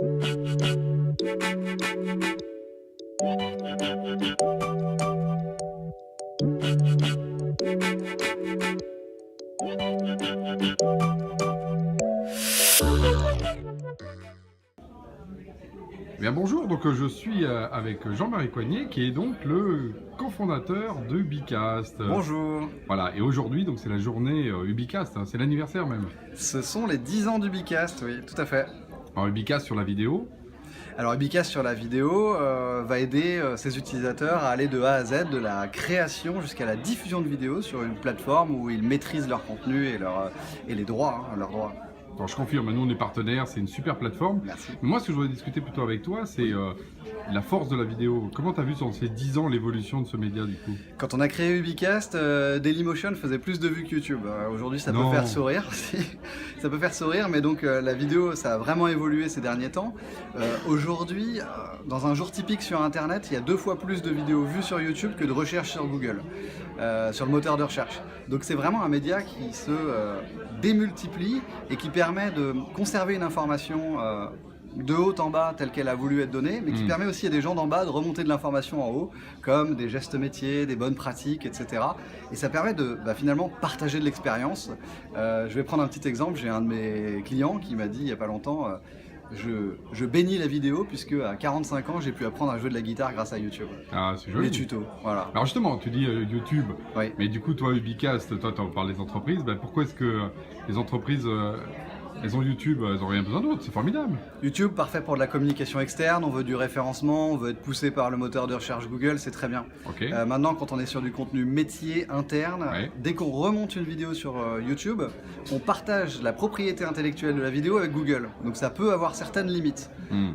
Bien bonjour, donc je suis avec Jean-Marie Coignet qui est donc le cofondateur de Ubicast. Bonjour. Voilà, et aujourd'hui donc c'est la journée Ubicast, hein, c'est l'anniversaire même. Ce sont les 10 ans d'Ubicast, oui, tout à fait. Alors Ubicast sur la vidéo, Alors Ubicast sur la vidéo va aider ses utilisateurs à aller de A à Z, de la création jusqu'à la diffusion de vidéos sur une plateforme où ils maîtrisent leur contenu et les droits, leurs droits. alors je confirme, nous on est partenaires, c'est une super plateforme. Merci. Mais moi ce que je voudrais discuter plutôt avec toi, c'est la force de la vidéo. Comment tu as vu sur ces 10 ans l'évolution de ce média du coup? Quand on a créé Ubicast, Dailymotion faisait plus de vues que YouTube. Aujourd'hui, ça peut Non. faire sourire, si. Ça peut faire sourire, mais donc la vidéo, ça a vraiment évolué ces derniers temps. Aujourd'hui, dans un jour typique sur Internet, il y a 2 fois plus de vidéos vues sur YouTube que de recherches sur Google, sur le moteur de recherche. Donc c'est vraiment un média qui se démultiplie et qui permet de conserver une information de haut en bas telle qu'elle a voulu être donnée, mais qui permet aussi à des gens d'en bas de remonter de l'information en haut, comme des gestes métiers, des bonnes pratiques, etc. Et ça permet de finalement partager de l'expérience. Je vais prendre un petit exemple, j'ai un de mes clients qui m'a dit il n'y a pas longtemps, je bénis la vidéo puisque à 45 ans j'ai pu apprendre à jouer de la guitare grâce à YouTube. Ah c'est joli. Les tutos, voilà. Alors justement, tu dis YouTube, Oui. mais du coup toi Ubicast, toi tu en parles des entreprises, pourquoi est-ce que les entreprises, elles ont YouTube, elles n'ont rien besoin d'autre, c'est formidable. YouTube, parfait pour de la communication externe, on veut du référencement, on veut être poussé par le moteur de recherche Google, c'est très bien. Ok. Maintenant, quand on est sur du contenu métier interne, Ouais. dès qu'on remonte une vidéo sur YouTube, on partage la propriété intellectuelle de la vidéo avec Google. Donc ça peut avoir certaines limites.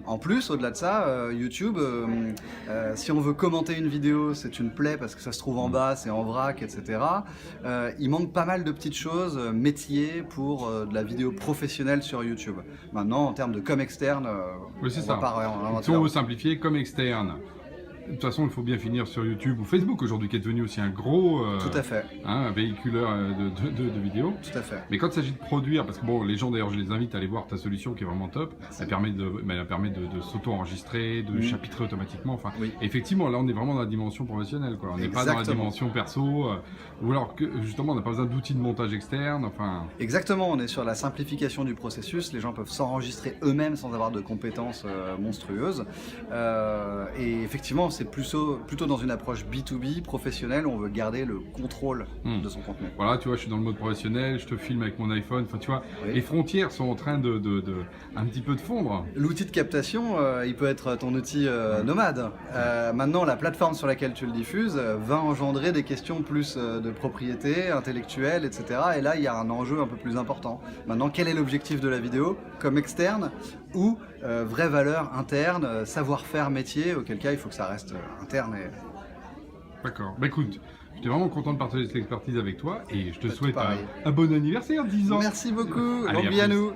En plus, au-delà de ça, YouTube, si on veut commenter une vidéo, c'est une plaie parce que ça se trouve en bas, c'est en vrac, etc. Il manque pas mal de petites choses métiers pour de la vidéo professionnelle sur YouTube. Maintenant, en termes de com externe, Oui, c'est on ça. va pas réinventer Si on la veut roue. simplifier, comme externe. De toute façon, il faut bien finir sur YouTube ou Facebook aujourd'hui, qui est devenu aussi un gros Tout à fait, un véhiculeur de vidéos. tout à fait. Mais quand il s'agit de produire, parce que bon, les gens d'ailleurs, je les invite à aller voir ta solution qui est vraiment top. Elle permet de s'auto-enregistrer, de chapitrer automatiquement. Enfin, Oui. effectivement, là, on est vraiment dans la dimension professionnelle, quoi. On n'est pas dans la Exactement. dimension perso, ou alors que justement, on n'a pas besoin d'outils de montage externe. Enfin, Exactement, on est sur la simplification du processus, les gens peuvent s'enregistrer eux-mêmes sans avoir de compétences monstrueuses. Et effectivement, c'est plutôt dans une approche B2B, professionnelle, où on veut garder le contrôle de son contenu. voilà, tu vois, je suis dans le mode professionnel, je te filme avec mon iPhone. Enfin, tu vois, Oui. les frontières sont en train de un petit peu de fondre. L'outil de captation, il peut être ton outil nomade. Maintenant, la plateforme sur laquelle tu le diffuses va engendrer des questions plus de propriété intellectuelle, etc. Et là, il y a un enjeu un peu plus important. Maintenant, quel est l'objectif de la vidéo, comme externe ou vraie valeur interne, savoir-faire métier, auquel cas il faut que ça reste interne. D'accord. Écoute, j'étais vraiment content de partager cette expertise avec toi et je te Tout souhaite pareil. un bon anniversaire, 10 ans. Merci beaucoup, Allez, longue vie à plus. nous.